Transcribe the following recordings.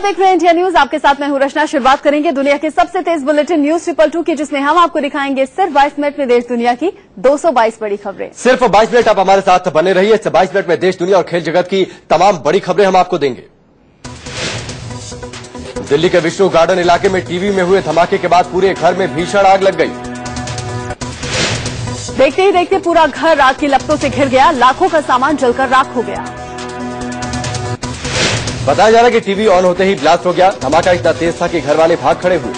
देख रहे हैं इंडिया न्यूज। आपके साथ मैं हूं रचना। शुरुआत करेंगे दुनिया के सबसे तेज बुलेटिन न्यूज 222 की, जिसमें हम आपको दिखाएंगे सिर्फ 22 मिनट में देश दुनिया की 222 बड़ी खबरें। सिर्फ 22 मिनट आप हमारे साथ बने रहिए। 22 मिनट में देश दुनिया और खेल जगत की तमाम बड़ी खबरें हम आपको देंगे। दिल्ली के विष्णु गार्डन इलाके में टीवी में हुए धमाके के बाद पूरे घर में भीषण आग लग गई। देखते ही देखते पूरा घर आग की लपटों से घिर गया। लाखों का सामान जलकर राख हो गया। बताया जा रहा है कि टीवी ऑन होते ही ब्लास्ट हो गया। धमाका इतना तेज था कि घर वाले भाग खड़े हुए।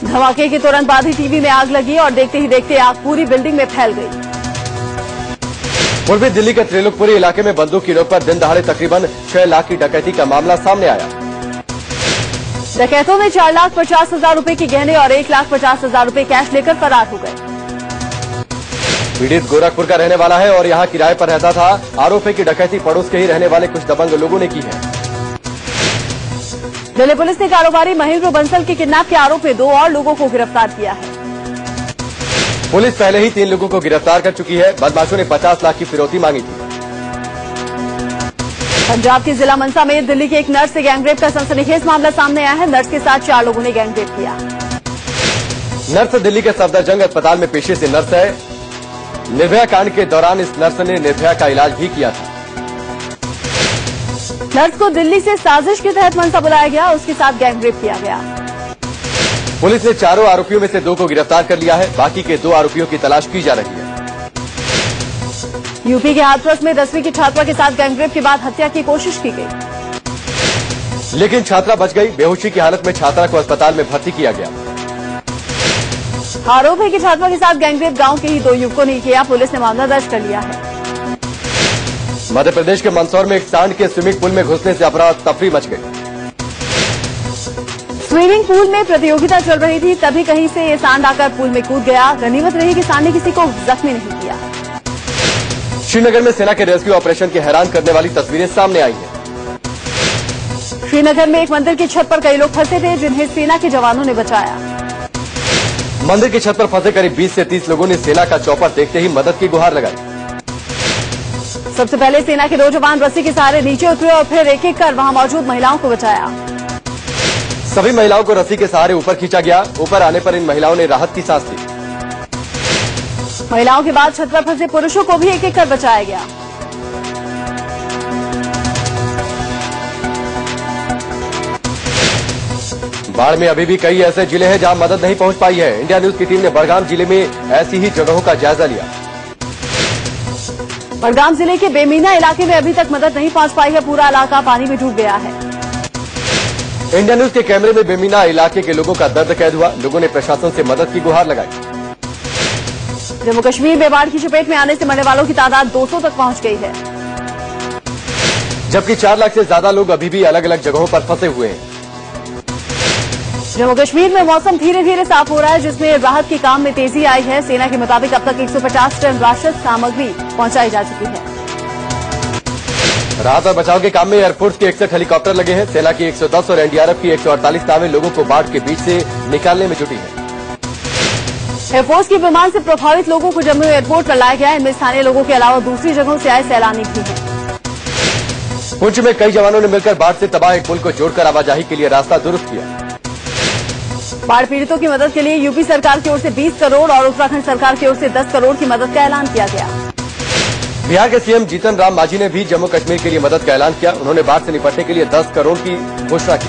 धमाके के तुरंत बाद ही टीवी में आग लगी और देखते ही देखते आग पूरी बिल्डिंग में फैल गई। पूर्वी दिल्ली के त्रिलोकपुरी इलाके में बंदूक की नोक पर दिन दहाड़े तकरीबन 6 लाख की डकैती का मामला सामने आया। डकैतों ने 4,50,000 रुपए के गहने और 1,50,000 रुपए कैश लेकर फरार हो गए। पीड़ित गोरखपुर का रहने वाला है और यहाँ किराए पर रहता था। आरोप है कि डकैती पड़ोस के ही रहने वाले कुछ दबंग लोगों ने की है। दिल्ली पुलिस ने कारोबारी महेंद्र बंसल के किडनैप के आरोप में 2 और लोगों को गिरफ्तार किया है। पुलिस पहले ही 3 लोगों को गिरफ्तार कर चुकी है। बदमाशों ने 50 लाख की फिरौती मांगी थी। पंजाब के जिला मनसा में दिल्ली के एक नर्स से गैंगरेप का सनसनीखेज मामला सामने आया है। नर्स के साथ 4 लोगों ने गैंगरेप किया। नर्स दिल्ली के सफदरजंग अस्पताल में पेशे से नर्स है। निर्भया कांड के दौरान इस नर्स ने निर्भया का इलाज भी किया था। नर्स को दिल्ली से साजिश के तहत मनसा बुलाया गया। उसके साथ गैंगरेप किया गया। पुलिस ने 4 आरोपियों में से 2 को गिरफ्तार कर लिया है। बाकी के 2 आरोपियों की तलाश की जा रही है। यूपी के हाथरस में 10वीं की छात्रा के साथ गैंगरेप के बाद हत्या की कोशिश की गई, लेकिन छात्रा बच गई। बेहोशी की हालत में छात्रा को अस्पताल में भर्ती किया गया। आरोप है कि छात्रा के साथ गैंगरेप गांव के ही 2 युवकों ने किया। पुलिस ने मामला दर्ज कर लिया है। मध्य प्रदेश के मंदसौर में एक सांड के स्विमिंग पूल में घुसने से अफरा तफरी मच गई। स्विमिंग पूल में प्रतियोगिता चल रही थी, तभी कहीं से ये सांड आकर पूल में कूद गया। गनीमत रही कि सांड ने किसी को जख्मी नहीं किया। श्रीनगर में सेना के रेस्क्यू ऑपरेशन की हैरान करने वाली तस्वीरें सामने आई हैं। श्रीनगर में एक मंदिर की छत पर कई लोग फंसे थे, जिन्हें सेना के जवानों ने बचाया। मंदिर की छत पर फंसे करीब 20 से 30 लोगों ने सेना का चौपर देखते ही मदद की गुहार लगाई। सबसे पहले सेना के 2 जवान रस्सी के सहारे नीचे उतरे और फिर एक-एक कर वहां मौजूद महिलाओं को बचाया। सभी महिलाओं को रस्सी के सहारे ऊपर खींचा गया। ऊपर आने पर इन महिलाओं ने राहत की सांस ली। महिलाओं के बाद छत पर फंसे पुरुषों को भी एक-एक कर बचाया गया। बाढ़ में अभी भी कई ऐसे जिले हैं जहां मदद नहीं पहुंच पाई है। इंडिया न्यूज की टीम ने बड़गाम जिले में ऐसी ही जगहों का जायजा लिया। बड़गाम जिले के बेमीना इलाके में अभी तक मदद नहीं पहुंच पाई है। पूरा इलाका पानी में डूब गया है। इंडिया न्यूज के कैमरे में बेमीना इलाके के लोगों का दर्द कैद हुआ। लोगों ने प्रशासन से मदद की गुहार लगाई। जम्मू कश्मीर में बाढ़ की चपेट में आने से मरने वालों की तादाद 200 तक पहुंच गई है, जबकि 4 लाख से ज्यादा लोग अभी भी अलग अलग जगहों पर फंसे हुए हैं। जम्मू कश्मीर में मौसम धीरे धीरे साफ हो रहा है, जिसमें राहत के काम में तेजी आई है। सेना के मुताबिक अब तक 150 टन राशन सामग्री पहुंचाई जा चुकी है। राहत और बचाव के काम में एयरफोर्स के 61 हेलीकॉप्टर लगे हैं। सेना की 110 और एनडीआरएफ की 148 नावें लोगों को बाढ़ के बीच से निकालने में जुटी है। एयरफोर्स के विमान से प्रभावित लोगों को जम्मू एयरपोर्ट पर लाया गया। इनमें स्थानीय लोगों के अलावा दूसरी जगहों से आए सैलानी भी हैं। पुंछ में कई जवानों ने मिलकर बाढ़ से तबाह एक पुल को जोड़कर आवाजाही के लिए रास्ता दुरुस्त किया। बाढ़ पीड़ितों की मदद के लिए यूपी सरकार की ओर से 20 करोड़ और उत्तराखंड सरकार की ओर से 10 करोड़ की मदद का ऐलान किया गया। बिहार के सीएम जीतन राम मांझी ने भी जम्मू कश्मीर के लिए मदद का ऐलान किया। उन्होंने बाढ़ से निपटने के लिए 10 करोड़ की घोषणा की।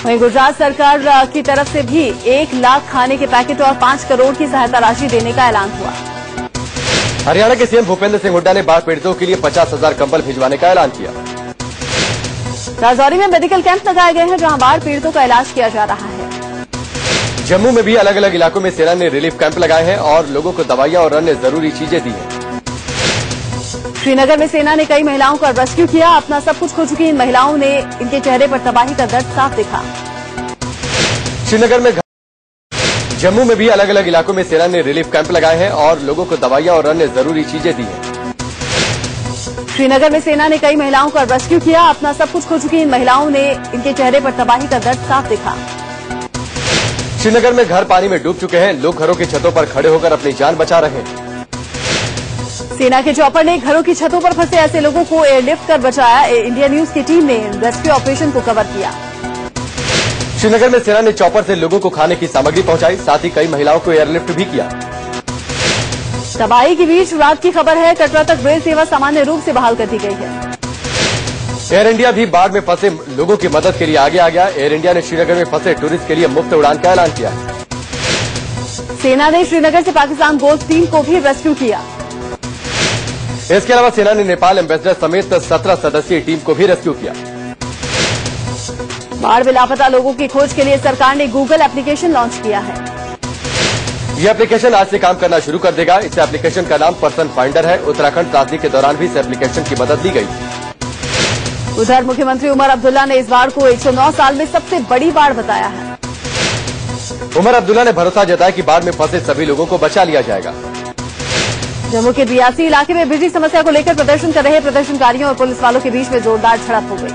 वहीं गुजरात सरकार की तरफ से भी 1 लाख खाने के पैकेट और 5 करोड़ की सहायता राशि देने का ऐलान हुआ। हरियाणा के सीएम भूपेंद्र सिंह हुड्डा ने बाढ़ पीड़ितों के लिए 50,000 कंबल भिजवाने का ऐलान किया। राजौरी में मेडिकल कैंप लगाए गए हैं, जहां बाढ़ पीड़ितों का इलाज किया जा रहा है। जम्मू में भी अलग अलग इलाकों में सेना ने रिलीफ कैंप लगाए हैं और लोगों को दवाइयां और अन्य जरूरी चीजें दी हैं। श्रीनगर में सेना ने कई महिलाओं का रेस्क्यू किया। अपना सब कुछ खो चुकी इन महिलाओं ने इनके चेहरे पर तबाही का दर्द साफ दिखा। श्रीनगर में जम्मू में भी अलग अलग इलाकों में सेना ने रिलीफ कैंप लगाए हैं और लोगों को दवाइयां और अन्य जरूरी चीजें दी हैं। श्रीनगर में सेना ने कई महिलाओं का रेस्क्यू किया। अपना सब कुछ खो चुकी इन महिलाओं ने इनके चेहरे पर तबाही का दर्द साफ दिखा। श्रीनगर में घर पानी में डूब चुके हैं। लोग घरों की छतों पर खड़े होकर अपनी जान बचा रहे हैं। सेना के चॉपर ने घरों की छतों पर फंसे ऐसे लोगों को एयरलिफ्ट कर बचाया। इंडिया न्यूज की टीम ने रेस्क्यू ऑपरेशन को कवर किया। श्रीनगर में सेना ने चॉपर से लोगों को खाने की सामग्री पहुंचाई, साथ ही कई महिलाओं को एयरलिफ्ट भी किया। तबाही के बीच रात की खबर है, कटरा तक रेल सेवा सामान्य रूप से बहाल कर दी गई है। एयर इंडिया भी बाढ़ में फंसे लोगों की मदद के लिए आगे आ गया। एयर इंडिया ने श्रीनगर में फंसे टूरिस्ट के लिए मुफ्त उड़ान का ऐलान किया। सेना ने श्रीनगर से पाकिस्तान गोल्फ टीम को भी रेस्क्यू किया। इसके अलावा सेना ने नेपाल एम्बेसडर समेत 17 सदस्यीय टीम को भी रेस्क्यू किया। बाढ़ में लापता लोगों की खोज के लिए सरकार ने गूगल एप्लीकेशन लॉन्च किया है। यह एप्लीकेशन आज से काम करना शुरू कर देगा। इस एप्लीकेशन का नाम पर्सन फाइंडर है। उत्तराखंड त्रासदी के दौरान भी इस एप्लीकेशन की मदद ली गई। उधर मुख्यमंत्री उमर अब्दुल्ला ने इस बाढ़ को 109 साल में सबसे बड़ी बाढ़ बताया है। उमर अब्दुल्ला ने भरोसा जताया कि बाढ़ में फंसे सभी लोगों को बचा लिया जाएगा। जम्मू के रियासी इलाके में बिजली समस्या को लेकर प्रदर्शन कर रहे प्रदर्शनकारियों और पुलिस वालों के बीच में जोरदार झड़प हो गई।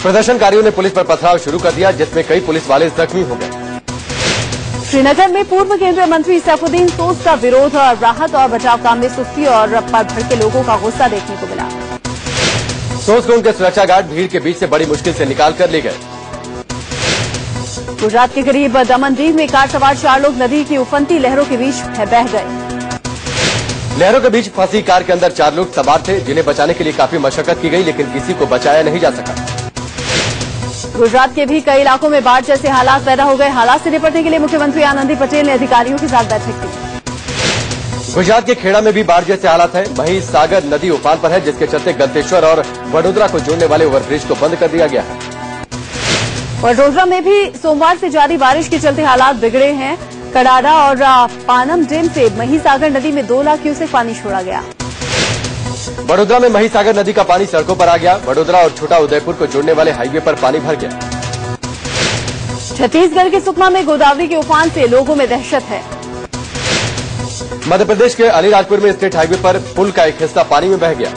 प्रदर्शनकारियों ने पुलिस पर पथराव शुरू कर दिया, जिसमें कई पुलिस वाले जख्मी हो गए। श्रीनगर में पूर्व केंद्रीय मंत्री सैफुद्दीन सोज का विरोध और राहत और बचाव काम में सुस्ती और पर भड़के लोगों का गुस्सा देखने को मिला। सोज को उनके सुरक्षा गार्ड भीड़ के बीच से बड़ी मुश्किल से निकाल कर ले गए। गुजरात के करीब दमन दीव में कार सवार 4 लोग नदी की उफनती लहरों के बीच बह गए। लहरों के बीच फंसी कार के अंदर 4 लोग सवार थे, जिन्हें बचाने के लिए काफी मशक्कत की गई, लेकिन किसी को बचाया नहीं जा सका। गुजरात के भी कई इलाकों में बाढ़ जैसे हालात पैदा हो गए। हालात से निपटने के लिए मुख्यमंत्री आनंदी पटेल ने अधिकारियों के साथ बैठक की। गुजरात के खेड़ा में भी बाढ़ जैसे हालात हैं। वहीं सागर नदी उफान पर है, जिसके चलते गलतेश्वर और वडोदरा को जोड़ने वाले ओवरब्रिज को बंद कर दिया गया है। वडोदरा में भी सोमवार से जारी बारिश के चलते हालात बिगड़े हैं। कडाडा और पानम डैम से महिसागर नदी में 2 लाख क्यूसेक पानी छोड़ा गया। वडोदरा में महिसागर नदी का पानी सड़कों पर आ गया। वडोदरा और छोटा उदयपुर को जोड़ने वाले हाईवे पर पानी भर गया। छत्तीसगढ़ के सुकमा में गोदावरी के उफान से लोगों में दहशत है। मध्य प्रदेश के अलीराजपुर में स्टेट हाईवे पर पुल का एक हिस्सा पानी में बह गया।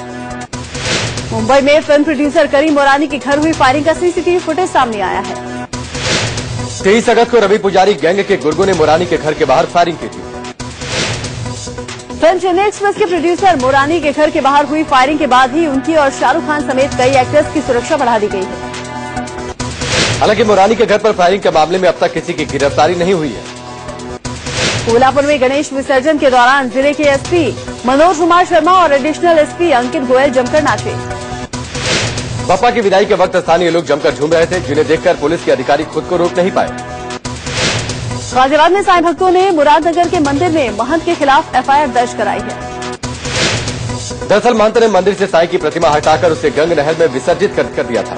मुंबई में फिल्म प्रोड्यूसर करीम मोरानी के घर हुई फायरिंग का सीसीटीवी फुटेज सामने आया है। 23 अगस्त को रवि पुजारी गैंग के गुर्गों ने मोरानी के घर के बाहर फायरिंग की थी। फिल्म चेन्नई एक्सप्रेस के प्रोड्यूसर मोरानी के घर के बाहर हुई फायरिंग के बाद ही उनकी और शाहरुख खान समेत कई एक्टर्स की सुरक्षा बढ़ा दी गई है। हालांकि मोरानी के घर पर फायरिंग के मामले में अब तक किसी की गिरफ्तारी नहीं हुई है। कोल्हापुर में गणेश विसर्जन के दौरान जिले के एसपी मनोज कुमार शर्मा और एडिशनल एसपी अंकित गोयल जमकर नाचे। बप्पा की विदाई के वक्त स्थानीय लोग जमकर झूम रहे थे, जिन्हें देखकर पुलिस के अधिकारी खुद को रोक नहीं पाए। गाजियाबाद में साईं भक्तों ने मुरादनगर के मंदिर में महंत के खिलाफ एफआईआर दर्ज कराई है। दरअसल महंत ने मंदिर से साईं की प्रतिमा हटाकर उसे गंग नहर में विसर्जित कर दिया था।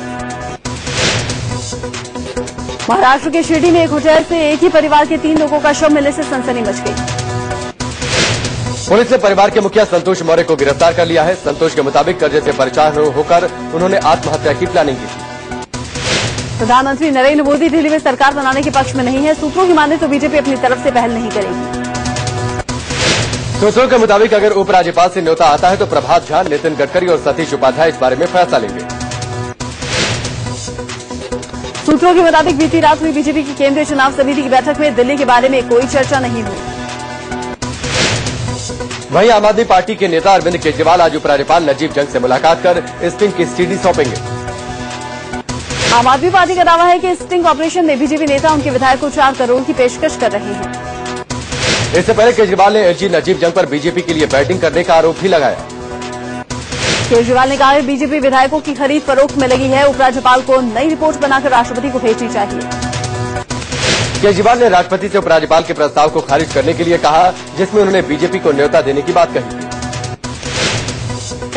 महाराष्ट्र के शिरडी में एक होटल से एक ही परिवार के 3 लोगों का शव मिलने से सनसनी मच गई। पुलिस ने परिवार के मुखिया संतोष मौर्य को गिरफ्तार कर लिया है। संतोष के मुताबिक कर्जे से परेशान होकर उन्होंने आत्महत्या की प्लानिंग की थी। प्रधानमंत्री नरेंद्र मोदी दिल्ली में सरकार बनाने के पक्ष में नहीं है। सूत्रों की माने तो बीजेपी अपनी तरफ से पहल नहीं करेगी। सूत्रों के मुताबिक अगर उपराज्यपाल से न्योता आता है तो प्रभात झा, नितिन गडकरी और सतीश उपाध्याय इस बारे में फैसला लेंगे। सूत्रों के मुताबिक बीती रात हुई बीजेपी की केंद्रीय चुनाव समिति की बैठक में दिल्ली के बारे में कोई चर्चा नहीं हुई। वहीं आम आदमी पार्टी के नेता अरविंद केजरीवाल आज उपराज्यपाल नजीब जंग से मुलाकात कर स्टिंग की सीडी सौंपेंगे। आम आदमी पार्टी का दावा है कि स्टिंग ऑपरेशन में बीजेपी नेता उनके विधायक को 4 करोड़ की पेशकश कर रहे हैं। इससे पहले केजरीवाल ने एलजी नजीब जंग पर बीजेपी के लिए बैटिंग करने का आरोप भी लगाया। केजरीवाल ने कहा है बीजेपी विधायकों की खरीद फरोख्त में लगी है। उपराज्यपाल को नई रिपोर्ट बनाकर राष्ट्रपति को भेजनी चाहिए। केजरीवाल ने राष्ट्रपति से उपराज्यपाल के प्रस्ताव को खारिज करने के लिए कहा, जिसमें उन्होंने बीजेपी को न्योता देने की बात कही थी।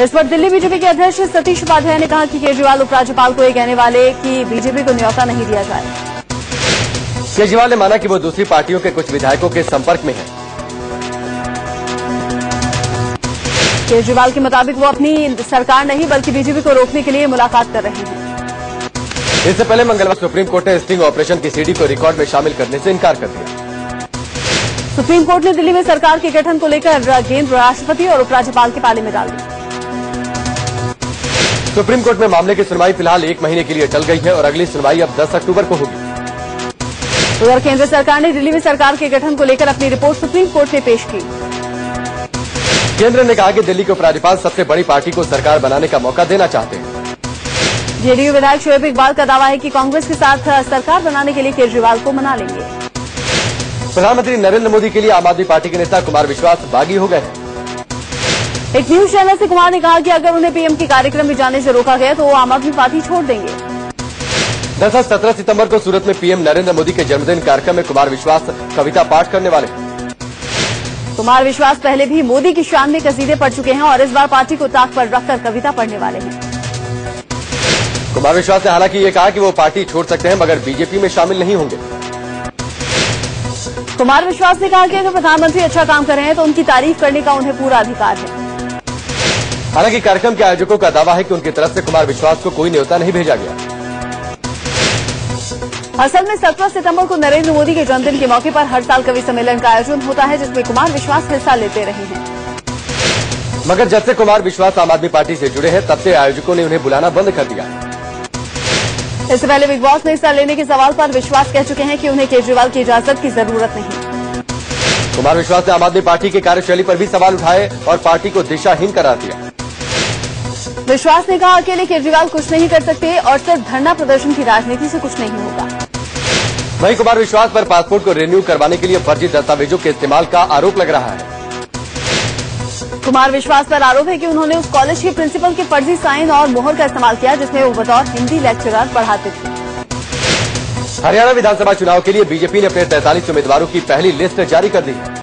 इस पर दिल्ली बीजेपी के अध्यक्ष सतीश उपाध्याय ने कहा कि केजरीवाल उपराज्यपाल को ये कहने वाले कि बीजेपी को न्योता नहीं दिया जाए। केजरीवाल ने माना कि वो दूसरी पार्टियों के कुछ विधायकों के संपर्क में हैं। केजरीवाल के मुताबिक वो अपनी सरकार नहीं बल्कि बीजेपी को रोकने के लिए मुलाकात कर रहे हैं। इससे पहले मंगलवार सुप्रीम कोर्ट ने स्टिंग ऑपरेशन की सीडी को रिकॉर्ड में शामिल करने से इनकार कर दिया। सुप्रीम कोर्ट ने दिल्ली में सरकार के गठन को लेकर गेंद राष्ट्रपति और उपराज्यपाल के पाले में डाल दी। सुप्रीम कोर्ट में मामले की सुनवाई फिलहाल 1 महीने के लिए टल गई है और अगली सुनवाई अब 10 अक्टूबर को होगी। उधर केंद्र सरकार ने दिल्ली में सरकार के गठन को लेकर अपनी रिपोर्ट सुप्रीम कोर्ट में पेश की। केंद्र ने कहा कि दिल्ली के उपराज्यपाल सबसे बड़ी पार्टी को सरकार बनाने का मौका देना चाहते हैं। जेडीयू विधायक शोएब इकबाल का दावा है कि कांग्रेस के साथ सरकार बनाने के लिए केजरीवाल को मना लेंगे। प्रधानमंत्री नरेंद्र मोदी के लिए आम आदमी पार्टी के नेता कुमार विश्वास बागी हो गए हैं। एक न्यूज चैनल से कुमार ने कहा कि अगर उन्हें पीएम के कार्यक्रम में जाने से रोका गया तो वो आम आदमी पार्टी छोड़ देंगे। दरअसल 17 सितंबर को सूरत में पीएम नरेंद्र मोदी के जन्मदिन कार्यक्रम में कुमार विश्वास कविता पाठ करने वाले हैं। कुमार विश्वास पहले भी मोदी की शान में कसीदे पढ़ चुके हैं और इस बार पार्टी को ताक पर रखकर कविता पढ़ने वाले हैं। कुमार विश्वास ने हालांकि ये कहा कि वो पार्टी छोड़ सकते हैं मगर बीजेपी में शामिल नहीं होंगे। कुमार विश्वास ने कहा कि अगर प्रधानमंत्री अच्छा काम कर रहे हैं तो उनकी तारीफ करने का उन्हें पूरा अधिकार है। हालांकि कार्यक्रम के आयोजकों का दावा है कि उनकी तरफ से कुमार विश्वास को कोई न्योता नहीं भेजा गया। असल में 17 सितंबर को नरेंद्र मोदी के जन्मदिन के मौके पर हर साल कवि सम्मेलन का आयोजन होता है जिसमें कुमार विश्वास हिस्सा लेते रहे हैं। मगर जब से कुमार विश्वास आम आदमी पार्टी से जुड़े हैं तब से आयोजकों ने उन्हें बुलाना बंद कर दिया। इससे पहले बिग बॉस में हिस्सा लेने के सवाल पर विश्वास कह चुके हैं कि उन्हें केजरीवाल की इजाजत की जरूरत नहीं। कुमार विश्वास ने आम आदमी पार्टी की कार्यशैली पर भी सवाल उठाए और पार्टी को दिशाहीन करार दिया। विश्वास ने कहा अकेले केजरीवाल कुछ नहीं कर सकते और सिर्फ धरना प्रदर्शन की राजनीति से कुछ नहीं होगा। वहीं कुमार विश्वास पर पासपोर्ट को रिन्यू करवाने के लिए फर्जी दस्तावेजों के इस्तेमाल का आरोप लग रहा है। कुमार विश्वास पर आरोप है कि उन्होंने उस कॉलेज के प्रिंसिपल के फर्जी साइन और मोहर का इस्तेमाल किया जिसमें वो बतौर हिंदी लेक्चरर पढ़ाते थे। हरियाणा विधानसभा चुनाव के लिए बीजेपी ने अपने 43 उम्मीदवारों की पहली लिस्ट जारी कर दी है।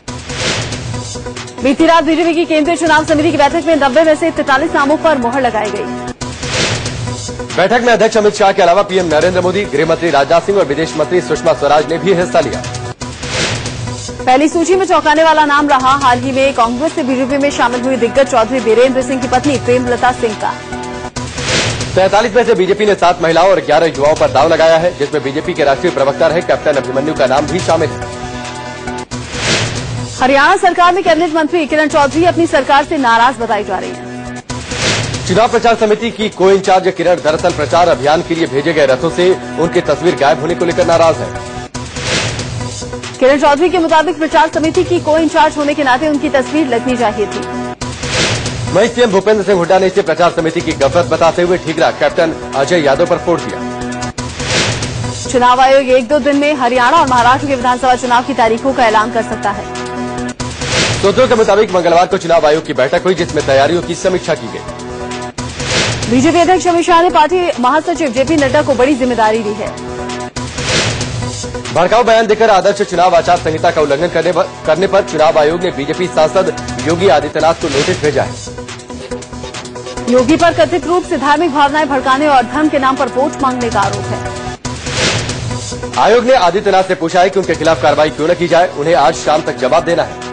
बीती रात बीजेपी की केंद्रीय चुनाव समिति की बैठक में 90 में से 43 नामों पर मोहर लगाई गई। बैठक में अध्यक्ष अमित शाह के अलावा पीएम नरेंद्र मोदी, गृह मंत्री राजनाथ सिंह और विदेश मंत्री सुषमा स्वराज ने भी हिस्सा लिया। पहली सूची में चौंकाने वाला नाम रहा हाल ही में कांग्रेस से बीजेपी में शामिल हुई दिग्गज चौधरी बीरेंद्र सिंह की पत्नी प्रेमलता सिंह का। 43 में से बीजेपी ने 7 महिलाओं और 11 युवाओं पर दांव लगाया है जिसमें बीजेपी के राष्ट्रीय प्रवक्ता रहे कैप्टन अभिमन्यु का नाम भी शामिल है। हरियाणा सरकार में कैबिनेट मंत्री किरण चौधरी अपनी सरकार से नाराज बताई जा रही है। चुनाव प्रचार समिति की को इंचार्ज किरण दरअसल प्रचार अभियान के लिए भेजे गए रथों से उनकी तस्वीर गायब होने को लेकर नाराज है। किरण चौधरी के मुताबिक प्रचार समिति की को इंचार्ज होने के नाते उनकी तस्वीर लगनी चाहिए थी। वहीं सीएम भूपेंद्र सिंह हुड्डा ने इसे प्रचार समिति की गफलत बताते हुए ठीकरा कैप्टन अजय यादव पर फोड़ दिया। चुनाव आयोग 1-2 दिन में हरियाणा और महाराष्ट्र के विधानसभा चुनाव की तारीखों का ऐलान कर सकता है। सूत्रों के मुताबिक मंगलवार को चुनाव आयोग की बैठक हुई जिसमें तैयारियों की समीक्षा की गई। बीजेपी अध्यक्ष अमित शाह ने पार्टी महासचिव जेपी नड्डा को बड़ी जिम्मेदारी दी है। भड़काऊ बयान देकर आदर्श चुनाव आचार संहिता का उल्लंघन करने पर चुनाव आयोग ने बीजेपी सांसद योगी आदित्यनाथ को नोटिस भेजा है। योगी पर कथित रूप से धार्मिक भावनाएं भड़काने और धर्म के नाम पर वोट मांगने का आरोप है। आयोग ने आदित्यनाथ से पूछा है कि उनके खिलाफ कार्रवाई क्यों न की जाए, उन्हें आज शाम तक जवाब देना है।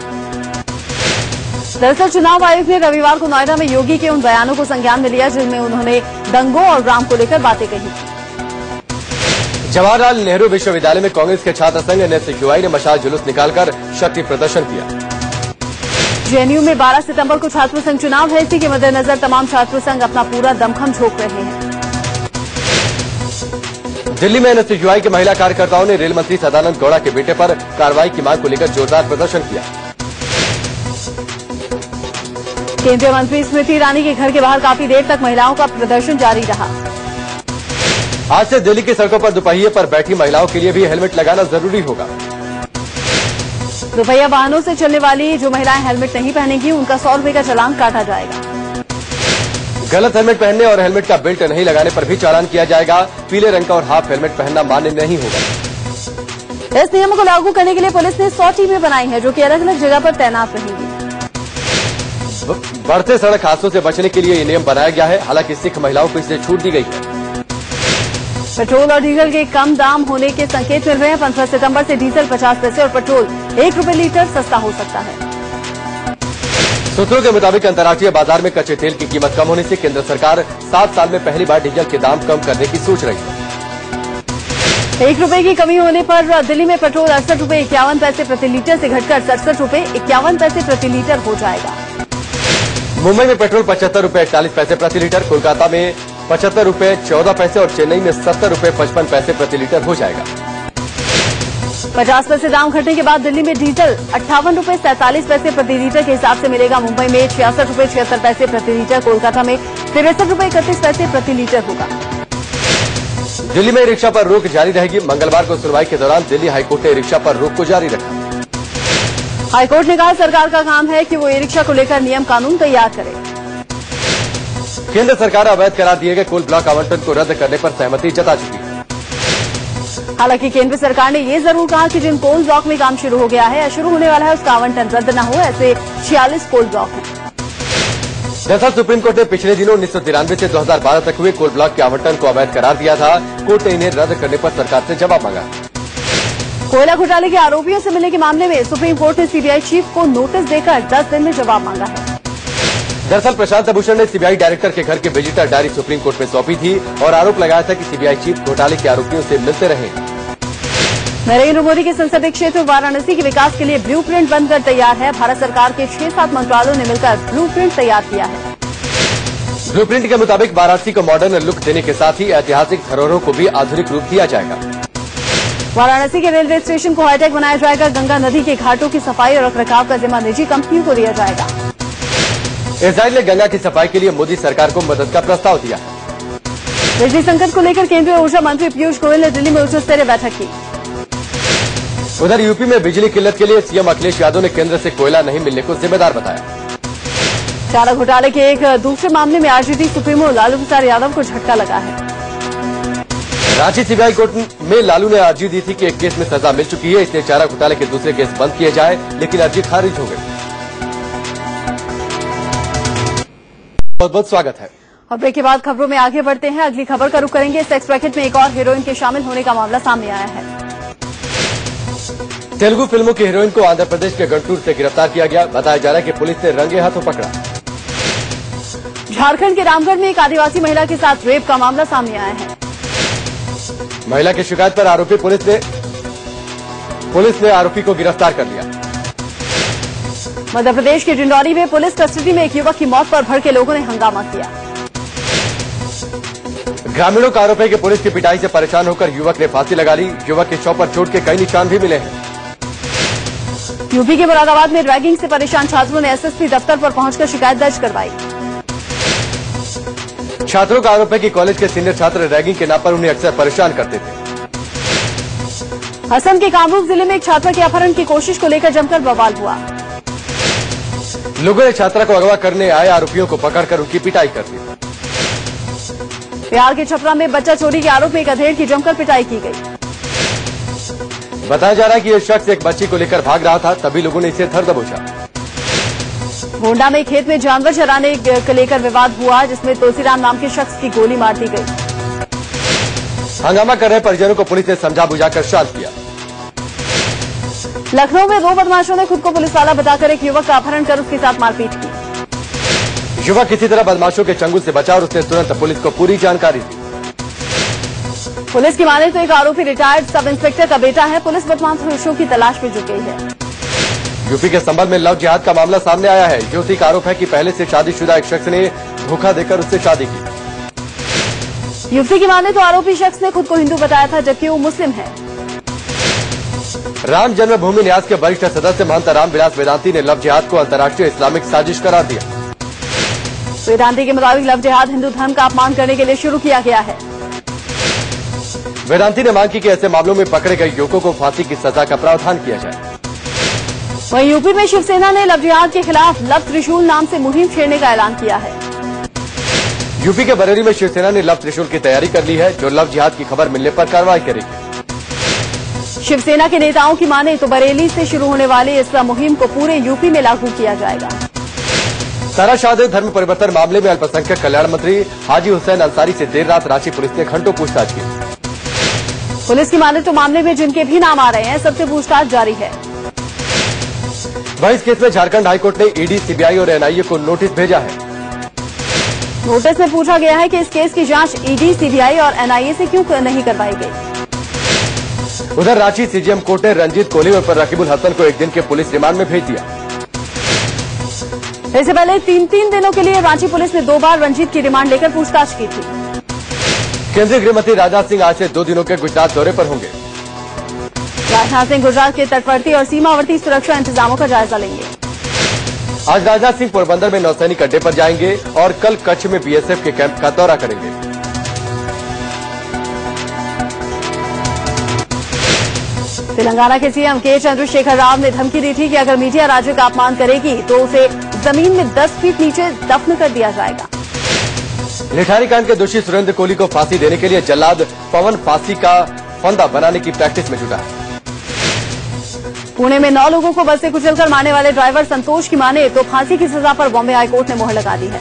दरअसल चुनाव आयोग ने रविवार को नोएडा में योगी के उन बयानों को संज्ञान में लिया जिनमें उन्होंने दंगों और राम को लेकर बातें कही। जवाहरलाल नेहरू विश्वविद्यालय में कांग्रेस के छात्र संघ एनएसयूआई ने मशाल जुलूस निकालकर शक्ति प्रदर्शन किया। जेएनयू में 12 सितंबर को छात्र संघ चुनाव है, इसी के मद्देनजर तमाम छात्र संघ अपना पूरा दमखम झोंक रहे हैं। दिल्ली में एनएसयूआई के महिला कार्यकर्ताओं ने रेल मंत्री सदानंद गौड़ा के बेटे पर कार्रवाई की मांग को लेकर जोरदार प्रदर्शन किया। केंद्रीय मंत्री स्मृति ईरानी के घर के बाहर काफी देर तक महिलाओं का प्रदर्शन जारी रहा। आज से दिल्ली की सड़कों पर दुपहिए पर बैठी महिलाओं के लिए भी हेलमेट लगाना जरूरी होगा। दुपहिया वाहनों से चलने वाली जो महिलाएं हेलमेट नहीं पहनेंगी उनका 100 रुपए का चालान काटा जाएगा। गलत हेलमेट पहनने और हेलमेट का बेल्ट नहीं लगाने पर भी चालान किया जाएगा। पीले रंग का और हाफ हेलमेट पहनना मान्य नहीं होगा। इस नियम को लागू करने के लिए पुलिस ने 100 टीमें बनाई हैं जो कि अलग अलग जगह पर तैनात रहेंगी। बढ़ते सड़क हादसों से बचने के लिए ये नियम बनाया गया है। हालांकि सिख महिलाओं को इससे छूट दी गई है। पेट्रोल और डीजल के कम दाम होने के संकेत मिल रहे हैं। 15 सितंबर से डीजल 50 पैसे और पेट्रोल 1 रुपए लीटर सस्ता हो सकता है। सूत्रों के मुताबिक अंतर्राष्ट्रीय बाजार में कच्चे तेल की कीमत कम होने से केंद्र सरकार 7 साल में पहली बार डीजल के दाम कम करने की सोच रही है। 1 रुपए की कमी होने पर दिल्ली में पेट्रोल 68 रुपए 51 पैसे प्रति लीटर से घटकर 67 रुपए 51 पैसे प्रति लीटर हो जाएगा। मुंबई में पेट्रोल 75 रुपए 41 पैसे प्रति लीटर, कोलकाता में 75 रुपए 14 पैसे और चेन्नई में 70 रुपए 55 पैसे प्रति लीटर हो जाएगा। 50 पैसे दाम घटने के बाद दिल्ली में डीजल 58 रुपए 47 पैसे प्रति लीटर के हिसाब से मिलेगा। मुंबई में 66 रुपए 76 पैसे प्रति लीटर, कोलकाता में 63 रुपए 31 पैसे प्रति लीटर होगा। दिल्ली में रिक्शा पर रोक जारी रहेगी। मंगलवार को सुनवाई के दौरान दिल्ली हाईकोर्ट ने रिक्शा पर रोक को जारी रखा। हाईकोर्ट ने कहा सरकार का काम है कि वो ई रिक्शा को लेकर नियम कानून तैयार करे। केंद्र सरकार अवैध करार दिए गए कोल ब्लॉक आवंटन को रद्द करने पर सहमति जता चुकी है। हालांकि केंद्र सरकार ने ये जरूर कहा कि जिन कोल ब्लॉक में काम शुरू हो गया है या शुरू होने वाला है उसका आवंटन रद्द न हो। ऐसे 46 कोल ब्लॉक हैं। दरअसल सुप्रीम कोर्ट ने पिछले दिनों 1993 से 2012 तक हुए कोल ब्लॉक के आवंटन को अवैध करार दिया था। कोर्ट ने इन्हें रद्द करने पर सरकार से जवाब मांगा। कोयला घोटाले के आरोपियों से मिलने के मामले में सुप्रीम कोर्ट ने सीबीआई चीफ को नोटिस देकर 10 दिन में जवाब मांगा है। दरअसल प्रशांत भूषण ने सीबीआई डायरेक्टर के घर की विजिटर डायरी सुप्रीम कोर्ट में सौंपी थी और आरोप लगाया था कि सीबीआई चीफ घोटाले के आरोपियों से मिलते रहे। नरेंद्र मोदी के संसदीय क्षेत्र वाराणसी के विकास के लिए ब्लूप्रिंट बनकर तैयार है। भारत सरकार के 6-7 मंत्रालयों ने मिलकर ब्लूप्रिंट तैयार किया है। ब्लूप्रिंट के मुताबिक वाराणसी को मॉडर्न लुक देने के साथ ही ऐतिहासिक धरोहरों को भी आधुनिक रूप दिया जाएगा। वाराणसी के रेलवे स्टेशन को हाईटेक बनाया जाएगा। गंगा नदी के घाटों की सफाई और रखरखाव का जिम्मा निजी कंपनियों को दिया जाएगा। इजराइल ने गंगा की सफाई के लिए मोदी सरकार को मदद का प्रस्ताव दिया है। बिजली संकट को लेकर केंद्रीय ऊर्जा मंत्री पीयूष गोयल ने दिल्ली में उच्च स्तरीय बैठक की। उधर यूपी में बिजली किल्लत के लिए सीएम अखिलेश यादव ने केंद्र से कोयला नहीं मिलने को जिम्मेदार बताया। चारा घोटाले के एक दूसरे मामले में आरजेडी सुप्रीमो लालू प्रसाद यादव को झटका लगा है। रांची सीबीआई कोर्ट में लालू ने अर्जी दी थी कि एक केस में सजा मिल चुकी है, इसलिए चारा घोटाले के दूसरे केस बंद किए जाए, लेकिन अर्जी खारिज हो गई। बहुत बहुत स्वागत है। और ब्रेक के बाद खबरों में आगे बढ़ते हैं। अगली खबर का रुख करेंगे। सेक्स रैकेट में एक और हीरोइन के शामिल होने का मामला सामने आया है। तेलुगु फिल्मों की हीरोइन को आंध्र प्रदेश के गंटूर से गिरफ्तार किया गया। बताया जा रहा है कि पुलिस ने रंगे हाथों पकड़ा। झारखंड के रामगढ़ में एक आदिवासी महिला के साथ रेप का मामला सामने आया है। महिला की शिकायत पर आरोपी पुलिस ने आरोपी को गिरफ्तार कर लिया। मध्य प्रदेश के डिंडौरी में पुलिस कस्टडी में एक युवक की मौत पर भड़के लोगों ने हंगामा किया। ग्रामीणों का आरोप है कि पुलिस की पिटाई से परेशान होकर युवक ने फांसी लगा ली। युवक के शव पर चोट के कई निशान भी मिले हैं। यूपी के मुरादाबाद में रैगिंग से परेशान छात्रों ने एसएसपी दफ्तर पर पहुंचकर शिकायत दर्ज करवाई। छात्रों का आरोप है कि कॉलेज के सीनियर छात्र रैगिंग के नाम पर उन्हें अक्सर परेशान करते थे। असम के कामरूप जिले में एक छात्रा के अपहरण की कोशिश को लेकर जमकर बवाल हुआ। लोगों ने छात्रा को अगवा करने आए आरोपियों को पकड़कर उनकी पिटाई कर दी। बिहार के छपरा में बच्चा चोरी के आरोप में एक अधेड़ की जमकर पिटाई की गई। बताया जा रहा है कि यह शख्स एक बच्ची को लेकर भाग रहा था, तभी लोगों ने इसे धर दबोचा। गोंडा में खेत में जानवर चराने को लेकर विवाद हुआ, जिसमें तुलसीराम नाम के शख्स की गोली मार दी गई। हंगामा कर रहे परिजनों को पुलिस ने समझा बुझाकर शांत किया। लखनऊ में 2 बदमाशों ने खुद को पुलिस वाला बताकर एक युवक का अपहरण कर उसके साथ मारपीट की। युवक किसी तरह बदमाशों के चंगुल से बचा और उसने तुरंत पुलिस को पूरी जानकारी दी। पुलिस की माने तो एक आरोपी रिटायर्ड सब इंस्पेक्टर का बेटा है। पुलिस बदमाशों की तलाश में जुट गई है। यूपी के संभल में लव जिहाद का मामला सामने आया है। युवती का आरोप है कि पहले से शादीशुदा एक शख्स ने धोखा देकर उससे शादी की। युवती की माने तो आरोपी शख्स ने खुद को हिंदू बताया था, जबकि वो मुस्लिम है। राम जन्मभूमि न्यास के वरिष्ठ सदस्य महंत रामविलास वेदांती ने लव जिहाद को अंतर्राष्ट्रीय इस्लामिक साजिश करार दिया। वेदांती के मुताबिक लव जिहाद हिंदू धर्म का अपमान करने के लिए शुरू किया गया है। वेदांती ने मांग की कि ऐसे मामलों में पकड़े गए युवकों को फांसी की सजा का प्रावधान किया जाए। वहीं यूपी में शिवसेना ने लव जिहाद के खिलाफ लव त्रिशूल नाम से मुहिम छेड़ने का ऐलान किया है। यूपी के बरेली में शिवसेना ने लव त्रिशूल की तैयारी कर ली है, जो लव जिहाद की खबर मिलने पर कार्रवाई करेगी। शिवसेना के नेताओं की माने तो बरेली से शुरू होने वाली इस मुहिम को पूरे यूपी में लागू किया जाएगा। सारा शादी धर्म परिवर्तन मामले में अल्पसंख्यक कल्याण मंत्री हाजी हुसैन अंसारी से देर रात रांची पुलिस ने घंटों पूछताछ की। पुलिस की माने तो मामले में जिनके भी नाम आ रहे हैं, सबसे पूछताछ जारी है। वहीं इस केस में झारखंड हाईकोर्ट ने ईडी, सीबीआई और एनआईए को नोटिस भेजा है। नोटिस में पूछा गया है कि इस केस की जांच ईडी, सीबीआई और एनआईए से क्यों नहीं करवाई गई। उधर रांची सीजेएम कोर्ट ने रंजीत कोहली पर रकीबुल हसन को 1 दिन के पुलिस रिमांड में भेज दिया। इससे पहले 3 दिनों के लिए रांची पुलिस ने 2 बार रंजीत की रिमांड लेकर पूछताछ की थी। केंद्रीय गृह मंत्री राजनाथ सिंह आज से 2 दिनों के गुजरात दौरे पर होंगे। राजनाथ सिंह गुजरात के तटवर्ती और सीमावर्ती सुरक्षा इंतजामों का जायजा लेंगे। आज राजनाथ सिंह पोरबंदर में नौसैनिक अड्डे पर जाएंगे और कल कच्छ में बीएसएफ के कैंप का दौरा करेंगे। तेलंगाना के सीएम के चंद्रशेखर राव ने धमकी दी थी कि अगर मीडिया राज्य का अपमान करेगी तो उसे जमीन में 10 फीट नीचे दफन कर दिया जाएगा। निठारी कांड के दोषी सुरेंद्र कोहली को फांसी देने के लिए जल्लाद पवन फांसी का फंदा बनाने की प्रैक्टिस में जुटा है। पुणे में 9 लोगों को बस से कुचलकर मारने वाले ड्राइवर संतोष की माने तो फांसी की सजा पर बॉम्बे हाईकोर्ट ने मुहर लगा दी है।